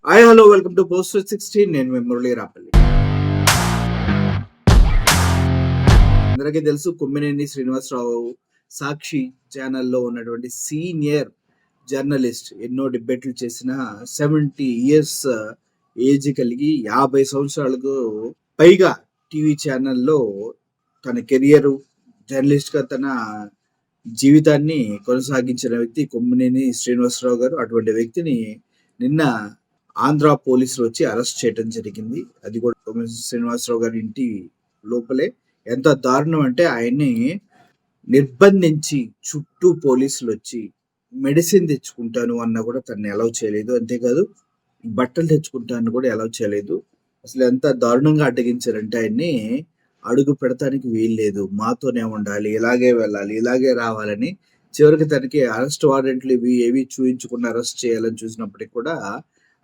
Hi hello welcome to post 16. నేను మీ మురళీ రాపల్లి. అందరికీ తెలుసు కొమ్మినేని శ్రీనివాసరావు సాక్షి ఛానల్లో ఉన్నటువంటి సీనియర్ జర్నలిస్ట్. ఎన్నో డిబేట్లు చేసిన 70 years ఏజ్ కలిగి 50 సంవత్సరాలకు పైగా టీవీ ఛానల్లో తన కెరియర్ జర్నలిస్ట్గా తన జీవితాన్ని కొనసాగించిన వ్యక్తి కొమ్మినేని శ్రీనివాసరావు గారు. అటువంటి వ్యక్తిని నిన్న ఆంధ్ర పోలీసులు వచ్చి అరెస్ట్ చేయడం జరిగింది. అది కూడా కొమ్మినేని శ్రీనివాసరావు గారి ఇంటి లోపలే. ఎంత దారుణం అంటే ఆయన్ని నిర్బంధించి చుట్టూ పోలీసులు వచ్చి మెడిసిన్ తెచ్చుకుంటాను అన్న కూడా తనని అలౌ చేయలేదు. అంతేకాదు బట్టలు తెచ్చుకుంటాను కూడా అలౌ చేయలేదు. అసలు ఎంత దారుణంగా అడ్డగించారంటే ఆయన్ని అడుగు పెడతానికి వీల్లేదు, మాతోనే ఉండాలి, ఇలాగే వెళ్ళాలి, ఇలాగే రావాలని. చివరికి తనకి అరెస్ట్ వారెంట్లు ఏవి చూయించకుండా అరెస్ట్ చేయాలని చూసినప్పటికీ కూడా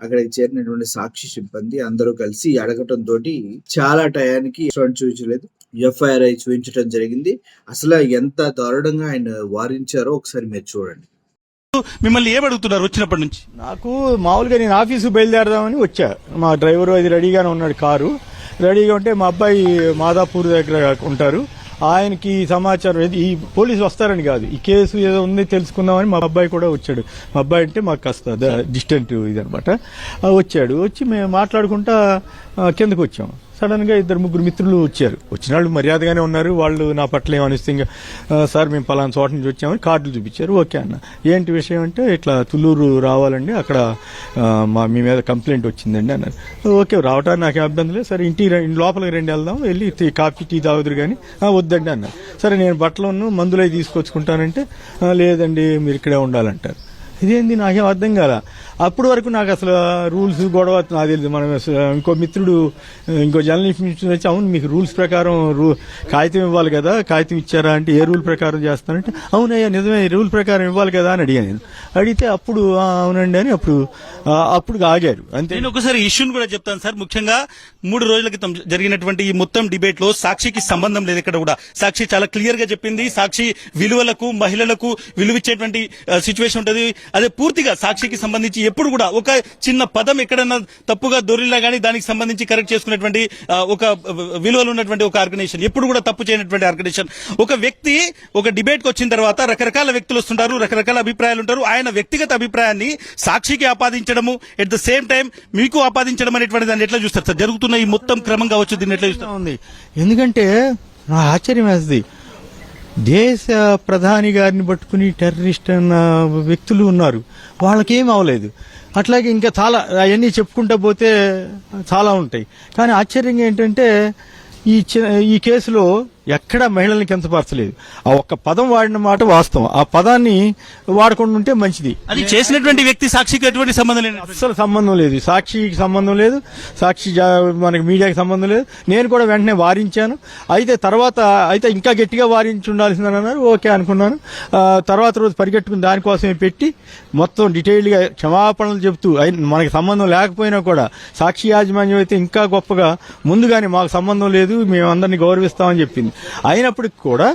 అక్కడికి చేరినటువంటి సాక్షి సిబ్బంది అందరూ కలిసి అడగటం తోటి చాలా టయానికి చూపించలేదు, ఎఫ్ఐఆర్ చూపించడం జరిగింది. అసలు ఎంత దారుణంగా ఆయన వారించారో ఒకసారి మీరు చూడండి. మిమ్మల్ని ఏమడుగుతున్నారు వచ్చినప్పటి నుంచి? నాకు మామూలుగా నేను ఆఫీసు బయలుదేరదామని వచ్చా. మా డ్రైవరు అది రెడీగానే ఉన్నాడు, కారు రెడీగా ఉంటే మా అబ్బాయి మాదాపూర్ దగ్గర ఉంటారు. ఆయనకి సమాచారం ఈ పోలీసులు వస్తారని కాదు, ఈ కేసు ఏదో ఉంది తెలుసుకుందామని మా అబ్బాయి కూడా వచ్చాడు. మా అబ్బాయి అంటే మాకు కాస్త డిస్టెంట్ ఇదనమాట. వచ్చాడు, వచ్చి మేము మాట్లాడుకుంటా కిందకు వచ్చాం. సడన్ గా 2-3 మిత్రులు వచ్చారు. వచ్చిన వాళ్ళు మర్యాదగానే ఉన్నారు. వాళ్ళు నా పట్ల ఏమనిస్తే ఇంకా సార్ మేము పలానా చోట నుంచి వచ్చామని కార్డులు చూపించారు. ఓకే అన్న, ఏంటి విషయం అంటే ఇట్లా తుళ్ళూరు రావాలండి, అక్కడ మీ మీద కంప్లైంట్ వచ్చిందండి అన్నారు. ఓకే, రావటానికి నాకు అభ్యంతరం లేదు. సరే ఇంటి లోపలికి రండి, వెళ్దాం, వెళ్ళి కాఫీ టీ తాగుదురు కానీ వద్దండి అన్నారు. సరే నేను బట్టలను మందులు అవి తీసుకొచ్చుకుంటానంటే లేదండి మీరు ఇక్కడే ఉండాలంటారు. ఇదేంది నాకేం అర్థం కాల. అప్పటి వరకు నాకు అసలు రూల్స్ గొడవ నాకు తెలియదు. మనం ఇంకో మిత్రుడు ఇంకో జర్నలిస్ట్ మిత్రుడు వచ్చి అవును మీకు రూల్స్ ప్రకారం కాగితం ఇవ్వాలి కదా, కాగితం ఇచ్చారా అంటే ఏ రూల్ ప్రకారం చేస్తానంటే అవునయ్యా నిజమే రూల్ ప్రకారం ఇవ్వాలి కదా అని అడిగాను. నేను అడిగితే అప్పుడు అవునండి అని అప్పుడు ఆగారు. అంతే. నేను ఒకసారి ఇష్యూని కూడా చెప్తాను సార్. ముఖ్యంగా 3 రోజుల క్రితం జరిగినటువంటి ఈ మొత్తం డిబేట్ లో సాక్షికి సంబంధం లేదు. ఇక్కడ కూడా సాక్షి చాలా క్లియర్ గా చెప్పింది. సాక్షి విలువలకు మహిళలకు విలువిచ్చేటువంటి సిచ్యువేషన్ ఉంటుంది. అదే పూర్తిగా సాక్షికి సంబంధించి ఎప్పుడు కూడా ఒక చిన్న పదం ఎక్కడన్నా తప్పుగా దొరికినా గానీ దానికి సంబంధించి కరెక్ట్ చేసుకునేటువంటి ఒక విలువలు ఉన్నటువంటి ఒక ఆర్గనైజేషన్, ఎప్పుడు కూడా తప్పు చేయనటువంటి ఆర్గనైజేషన్. ఒక వ్యక్తి ఒక డిబేట్ కు వచ్చిన తర్వాత రకరకాల వ్యక్తులు వస్తుంటారు, రకరకాల అభిప్రాయాలు ఉంటారు. ఆయన వ్యక్తిగత అభిప్రాయాన్ని సాక్షికి ఆపాదించడము, ఎట్ ద సేమ్ టైం మీకు ఆపాదించడం అనేటువంటి దాన్ని ఎట్లా చూస్తారు సార్? జరుగుతున్న ఈ మొత్తం క్రమం కావచ్చు, దీన్ని ఎట్లా చూస్తారు? ఉంది ఎందుకంటే నా ఆశ్చర్యం వేస్తుంది. దేశ ప్రధాని గారిని పట్టుకుని టెర్రరిస్ట్ అన్న వ్యక్తులు ఉన్నారు, వాళ్ళకేం అవలేదు. అట్లాగే ఇంకా చాలా అవన్నీ చెప్పుకుంటా పోతే చాలా ఉంటాయి. కానీ ఆశ్చర్యంగా ఏంటంటే ఈ కేసులో ఎక్కడా మహిళల్ని కించపరచలేదు. ఆ ఒక్క పదం వాడిన మాట వాస్తవం. ఆ పదాన్ని వాడకుండా ఉంటే మంచిది. అది చేసినటువంటి వ్యక్తి సాక్షికి ఎటువంటి సంబంధం లేదు, అస్సలు సంబంధం లేదు. సాక్షికి సంబంధం లేదు, సాక్షి మనకి మీడియాకి సంబంధం లేదు. నేను కూడా వెంటనే వారించాను. అయితే ఇంకా గట్టిగా వారించి ఉండాల్సిందని అన్నారు. ఓకే అనుకున్నాను. తర్వాత రోజు పరిగెట్టుకుని దానికోసమే పెట్టి మొత్తం డీటెయిల్డ్ గా క్షమాపణలు చెబుతూ మనకి సంబంధం లేకపోయినా కూడా సాక్షి యాజమాన్యం అయితే ఇంకా గొప్పగా ముందుగానే మాకు సంబంధం లేదు, మేము అందరినీ గౌరవిస్తామని చెప్పింది. అయినప్పటికి కూడా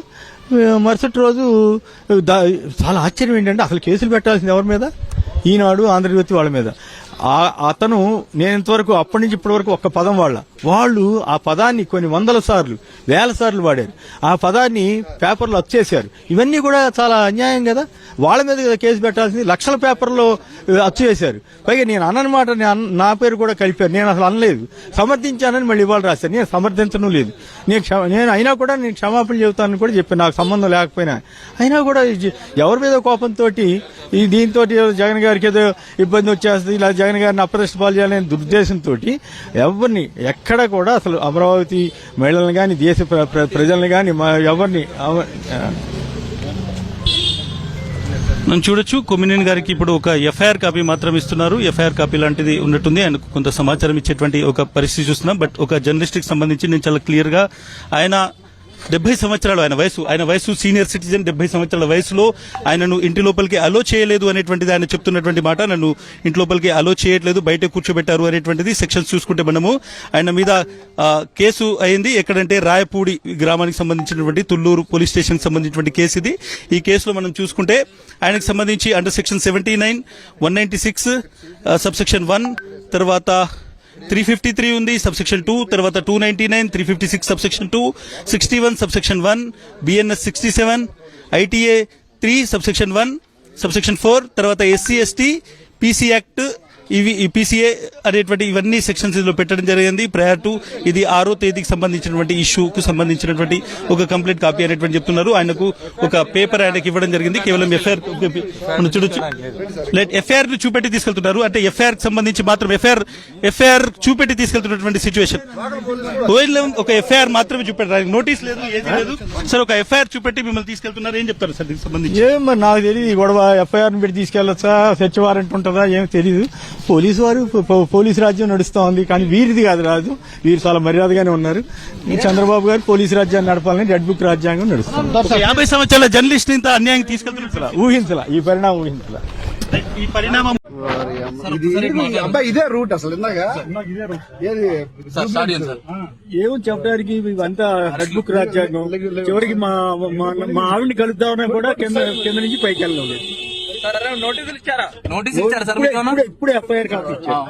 మరుసటి రోజు చాలా ఆశ్చర్యం ఏంటంటే అసలు కేసులు పెట్టాల్సింది ఎవరి మీద? ఈనాడు, ఆంధ్రజ్యోతి వాళ్ళ మీద. అతను నేను ఇంతవరకు అప్పటి నుంచి ఇప్పటి వరకు ఒక్క పదం వాళ్ళు ఆ పదాన్ని కొన్ని 100 సార్లు 1000 సార్లు వాడారు. ఆ పదాన్ని పేపర్లో అచ్చేశారు. ఇవన్నీ కూడా చాలా అన్యాయం కదా. వాళ్ళ మీద కేసు పెట్టాల్సింది. లక్షల పేపర్లో అచ్చు వేశారు. పైగా నేను అన్నమాట నా పేరు కూడా కలిపారు. నేను అసలు అనలేదు, సమర్థించానని మళ్ళీ ఇవాళ రాశారు. నేను సమర్థించడం లేదు. నేను అయినా కూడా నేను క్షమాపణ చెబుతానని కూడా చెప్పాను, నాకు సంబంధం లేకపోయినా. అయినా కూడా ఎవరి మీద కోపంతో దీంతో జగన్ గారికి ఏదో ఇబ్బంది వచ్చేస్తుంది, ఇలా జగన్ గారిని అప్రదిష్ట పాలు చేయాలనే దురుద్దేశంతో ఎవరిని ఎక్కడ కూడా అసలు అమరావతి మహిళలను కానీ దేశ ప్రజల్ని కానీ ఎవరిని మనం చూడొచ్చు. కొమ్మినేని గారికి ఇప్పుడు ఒక ఎఫ్ఐఆర్ కాపీ మాత్రం ఇస్తున్నారు. ఎఫ్ఐఆర్ కాపీ లాంటిది ఉన్నట్టుంది. ఆయనకు కొంత సమాచారం ఇచ్చేటువంటి ఒక పరిస్థితి చూస్తున్నాం. బట్ ఒక జర్నలిస్ట్ కి సంబంధించి నేను చాలా క్లియర్ గా ఆయన 70 సంవత్సరాలు ఆయన వయసు సీనియర్ సిటిజన్. 70 సంవత్సరాల వయసులో ఆయనను ఇంటి లోపలికి అలో చేయలేదు అనేటువంటిది ఆయన చెప్తున్నటువంటి మాట. నన్ను ఇంటి లోపలికి అలో చేయట్లేదు, బయట కూర్చోబెట్టారు అనేటువంటిది. సెక్షన్స్ చూసుకుంటే మనము ఆయన మీద కేసు అయింది. ఎక్కడంటే రాయపూడి గ్రామానికి సంబంధించినటువంటి తుళ్ళూరు పోలీస్ స్టేషన్ సంబంధించినటువంటి కేసు ఇది. ఈ కేసులో మనం చూసుకుంటే ఆయనకు సంబంధించి అండర్ సెక్షన్ 79, 196 సబ్సెక్షన్ 1, తర్వాత 353 ఉంది సబ్సెక్షన్ 2, తర్వాత 299, 356 subsection 2, 61 subsection 1, BNS 67, ITA 3 subsection 1, subsection 4, తర్వాత ఎస్సీ ఎస్టీ పీసీ యాక్ట్ ఈ పీసీఏ అనేటువంటి ఇవన్నీ సెక్షన్స్ ఇందులో పెట్టడం జరిగింది. ప్రయర్ టు ఇది 6వ తేదీకి సంబంధించినటువంటి ఇష్యూకు సంబంధించినటువంటి ఒక కంప్లీట్ కాపీ అనేటువంటి చెప్తున్నారు. ఆయనకు ఒక పేపర్ ఆయనకి ఇవ్వడం జరిగింది. కేవలం ఎఫ్ఐఆర్ మనం చూడొచ్చు. ఎఫ్ఐఆర్ చూపెట్టి తీసుకెళ్తున్నారు. అంటే ఎఫ్ఐఆర్ సంబంధించి మాత్రం ఎఫ్ఐఆర్ చూపెట్టి తీసుకెళ్తున్నటువంటి సిచ్యువేషన్. ఒక ఎఫ్ఐఆర్ మాత్రమే చూపెట్టారు, నోటీస్ లేదు, ఏది లేదు సార్. ఒక ఎఫ్ఐఆర్ చూపెట్టి మిమ్మల్ని తీసుకెళ్తున్నారు. ఏం చెప్తారు సార్ దీనికి సంబంధించి? ఏం మరి నాకు తెలియదు. ఈ గొడవ ఎఫ్ఐఆర్ పెట్టి తీసుకెళ్లొచ్చా, సెర్చ్ వారెంట్ ఉంటుందా ఏం తెలియదు. పోలీసు రాజ్యం నడుస్తా ఉంది, కానీ వీరిది కాదు రాజు. వీరు చాలా మర్యాదగానే ఉన్నారు. చంద్రబాబు గారు పోలీసు రాజ్యాన్ని నడపాలని రెడ్ బుక్ రాజ్యాంగం నడుస్తుంది. 50 సంవత్సరాల జర్నలిస్ట్ ఇంత అన్యాయం తీసుకెళ్తున్నారు. ఊహించలా ఈ పరిణామం అబ్బాయి ఇదే రూట్ అసలు ఇందాక ఏది ఏమో చెప్పడానికి ఇవంతా రెడ్ బుక్ రాజ్యాంగం. చివరికి మా ఆవిడని కలుద్దామన్నా కూడా కింద నుంచి పైకి వెళ్ళలేదు. ఇప్పుడు ఎఫ్ఐఆర్ కాపీ ఇచ్చారు.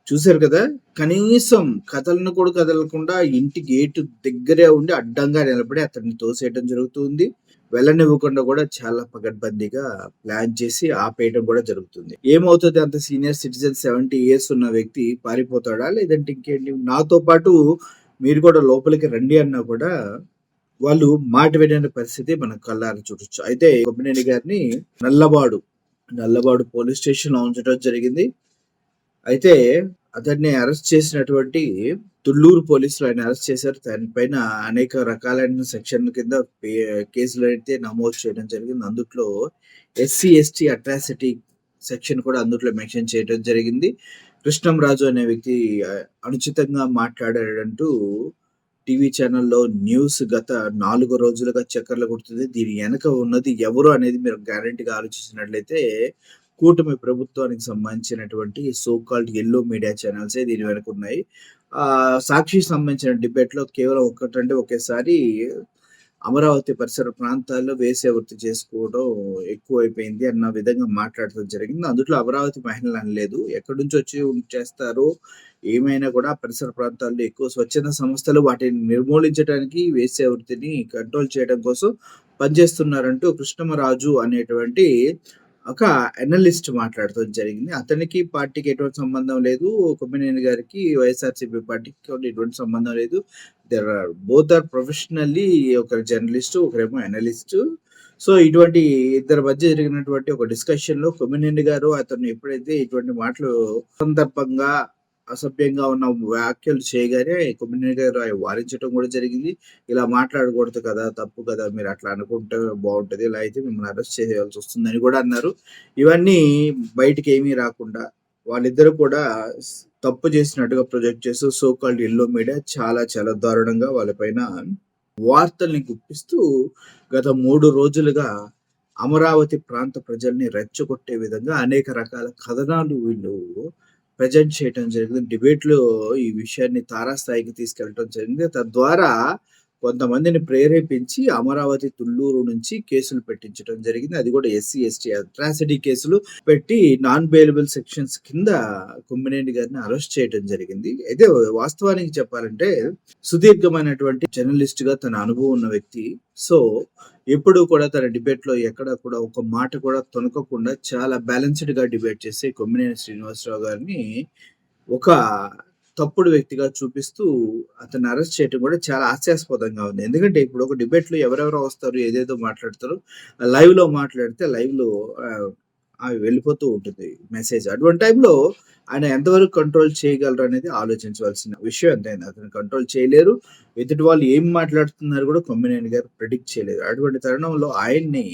చూశారు కదా, కనీసం కథలను కూడా కదలకుండా ఇంటి గేటు దగ్గరే ఉండి అడ్డంగా నిలబడి అతన్ని తోసేయడం జరుగుతుంది. వెళ్ళనివ్వకుండా కూడా చాలా పకడ్బందీగా ప్లాన్ చేసి ఆపేయడం కూడా జరుగుతుంది. ఏమవుతుంది, అంత సీనియర్ సిటిజన్ 70 years ఉన్న వ్యక్తి పారిపోతాడా, లేదంటే ఇంకేంటి, నాతో పాటు మీరు కూడా లోపలికి రండి అన్నా కూడా వాళ్ళు మాట వినని పరిస్థితి మనం కళ్ళారా చూడొచ్చు. అయితే కొమ్మినేని గారిని నల్లబాడు పోలీస్ స్టేషన్ లో ఉంచడం జరిగింది. అయితే అతన్ని అరెస్ట్ చేసినటువంటి తుళ్ళూరు పోలీసులు ఆయన అరెస్ట్ చేశారు. దానిపైన అనేక రకాలైన సెక్షన్ కింద కేసులు అయితే నమోదు చేయడం జరిగింది. అందుట్లో ఎస్సీ ఎస్టీ అట్రాసిటీ సెక్షన్ కూడా అందుట్లో మెన్షన్ చేయడం జరిగింది. కృష్ణంరాజు అనే వ్యక్తి అనుచితంగా మాట్లాడాడంటూ టీవీ ఛానల్లో న్యూస్ గత 4 రోజులుగా చక్కర్లు కొడుతుంది. దీని వెనక ఉన్నది ఎవరు అనేది మీరు గ్యారంటీగా ఆలోచించినట్లయితే కూటమి ప్రభుత్వానికి సంబంధించినటువంటి సో కాల్డ్ ఎల్లో మీడియా ఛానల్సే దీని వెనక ఉన్నాయి. సాక్షికి సంబంధించిన డిబేట్ లో కేవలం ఒకేసారి అమరావతి పరిసర ప్రాంతాల్లో వేసే వృత్తి చేసుకోవడం ఎక్కువైపోయింది అన్న విధంగా మాట్లాడటం జరిగింది. అందులో అమరావతి మహిళలు అనలేదు. ఎక్కడి నుంచి వచ్చి చేస్తారో ఏమైనా కూడా పరిసర ప్రాంతాల్లో ఎక్కువ స్వచ్ఛంద సంస్థలు వాటిని నిర్మూలించడానికి, వేసే వృత్తిని కంట్రోల్ చేయడం కోసం పనిచేస్తున్నారంటూ కృష్ణమరాజు అనేటువంటి ఒక అనలిస్ట్ మాట్లాడటం జరిగింది. అతనికి పార్టీకి ఎటువంటి సంబంధం లేదు, కొమ్మినేని గారికి వైఎస్ఆర్సీపీ పార్టీకి ఎటువంటి సంబంధం లేదు. బోత్ ఆర్ ప్రొఫెషనల్లీ, ఒకరు జర్నలిస్ట్, ఒకరేమో అనలిస్ట్. సో ఇటువంటి ఇద్దరి మధ్య జరిగినటువంటి ఒక డిస్కషన్ లో కొమ్మినేని గారు అతను ఎప్పుడైతే ఇటువంటి మాటలు సందర్భంగా అసభ్యంగా ఉన్న వ్యాఖ్యలు చేయగానే కొమ్మినేని గారు వారించడం కూడా జరిగింది. ఇలా మాట్లాడకూడదు కదా, తప్పు కదా, మీరు అట్లా అనుకుంటే బాగుంటది, ఇలా అయితే మిమ్మల్ని అరెస్ట్ చేయాల్సి వస్తుందని కూడా అన్నారు. ఇవన్నీ బయటికి ఏమీ రాకుండా వాళ్ళిద్దరు కూడా తప్పు చేసినట్టుగా ప్రొజెక్ట్ చేస్తూ సో కాల్డ్ ఎల్లో మీడియా చాలా చాలా దారుణంగా వాళ్ళపైన వార్తల్ని గుప్పిస్తూ గత 3 రోజులుగా అమరావతి ప్రాంత ప్రజల్ని రెచ్చగొట్టే విధంగా అనేక రకాల కథనాలు వీళ్ళు ప్రజెంట్ చేయడం జరిగింది. డిబేట్ లో ఈ విషయాన్ని తారాస్థాయికి తీసుకెళ్ళడం జరిగింది. తద్వారా కొంతమందిని ప్రేరేపించి అమరావతి తుళ్ళూరు నుంచి కేసులు పెట్టించడం జరిగింది. అది కూడా ఎస్సీ ఎస్టీ అట్రాసిటీ కేసులు పెట్టి నాన్ బెయిలబుల్ సెక్షన్స్ కింద కొమ్మినేని గారిని అరెస్ట్ చేయడం జరిగింది. అయితే వాస్తవానికి చెప్పాలంటే సుదీర్ఘమైనటువంటి జర్నలిస్ట్ గా తన అనుభవం ఉన్న వ్యక్తి. సో ఎప్పుడు కూడా తన డిబేట్ లో ఎక్కడ కూడా ఒక మాట కూడా తొనకకుండా చాలా బ్యాలెన్స్డ్ గా డిబేట్ చేసే కొమ్మినేని శ్రీనివాసరావు గారిని ఒక తప్పుడు వ్యక్తిగా చూపిస్తూ అతన్ని అరెస్ట్ చేయడం కూడా చాలా హాస్యాస్పదంగా ఉంది. ఎందుకంటే ఇప్పుడు ఒక డిబేట్ లో ఎవరెవరో వస్తారు, ఏదేదో మాట్లాడతారు, లైవ్ లో మాట్లాడితే లైవ్ లో అవి వెళ్ళిపోతూ ఉంటుంది మెసేజ్. అటువంటి టైంలో ఆయన ఎంతవరకు కంట్రోల్ చేయగలరు అనేది ఆలోచించవలసిన విషయం. ఎంతైనా అతను కంట్రోల్ చేయలేరు. ఎదుటి వాళ్ళు ఏం మాట్లాడుతున్నారు కూడా కొమ్మినేని గారు ప్రిడిక్ట్ చేయలేరు. అటువంటి తరుణంలో ఆయన్ని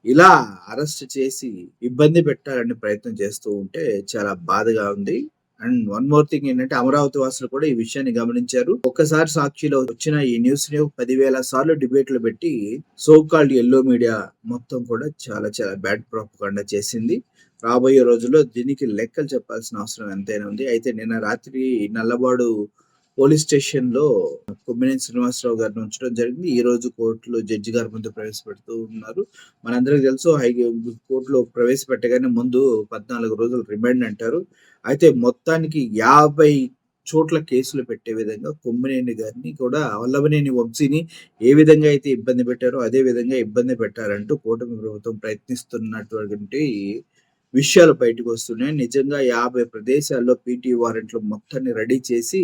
ఇలా అరెస్ట్ చేసి ఇబ్బంది పెట్టాలని ప్రయత్నం చేస్తూ ఉంటే చాలా బాధగా ఉంది. అండ్ వన్ మోర్ థింగ్ ఏంటంటే అమరావతి వాసులు కూడా ఈ విషయాన్ని గమనించారు. ఒక్కసారి సాక్షిలో వచ్చిన ఈ న్యూస్ ని 10,000 సార్లు డిబేట్లు పెట్టి సో కాల్డ్ ఎల్లో మీడియా మొత్తం కూడా చాలా చాలా బ్యాడ్ ప్రాపగాండా చేసింది. రాబోయే రోజుల్లో దీనికి లెక్కలు చెప్పాల్సిన అవసరం ఎంతైనా ఉంది. అయితే నిన్న రాత్రి నల్లబాడు పోలీస్ స్టేషన్ లో కొమ్మినేని శ్రీనివాసరావు గారిని ఉంచడం జరిగింది. ఈ రోజు కోర్టులో జడ్జి గారి ముందు ప్రవేశపెడుతూ ఉన్నారు. మనందరికీ తెలుసు కోర్టులో ప్రవేశపెట్టగానే ముందు 14 రోజులు రిమాండ్ అంటారు. అయితే మొత్తానికి 50 చోట్ల కేసులు పెట్టే విధంగా కొమ్మినేని గారిని కూడా వల్లభనేని వంశీని ఏ విధంగా అయితే ఇబ్బంది పెట్టారో అదే విధంగా ఇబ్బంది పెట్టారంటూ కూటమి ప్రభుత్వం ప్రయత్నిస్తున్నటువంటి విషయాలు బయటకు వస్తున్నాయి. నిజంగా 50 ప్రదేశాల్లో పీటీ వారెంట్లు మొత్తాన్ని రెడీ చేసి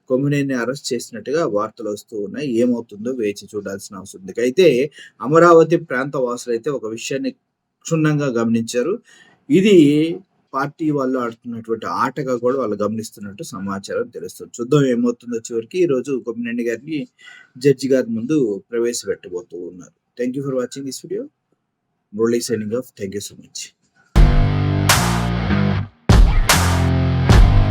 కొమ్మినేని అరెస్ట్ చేసినట్టుగా వార్తలు వస్తూ ఉన్నాయి. ఏమవుతుందో వేచి చూడాల్సిన అవసరం ఉంది. అయితే అమరావతి ప్రాంత వాసులు అయితే ఒక విషయాన్ని క్షుణ్ణంగా గమనించారు. ఇది పార్టీ వాళ్ళు ఆడుతున్నటువంటి ఆటగా కూడా వాళ్ళు గమనిస్తున్నట్టు సమాచారం తెలుస్తుంది. చూద్దాం ఏమవుతుందో. చివరికి ఈ రోజు కొమ్మినేని గారిని జడ్జి గారి ముందు ప్రవేశపెట్టబోతూ ఉన్నారు. Thank you for watching this video. Murali signing off. Thank you so much.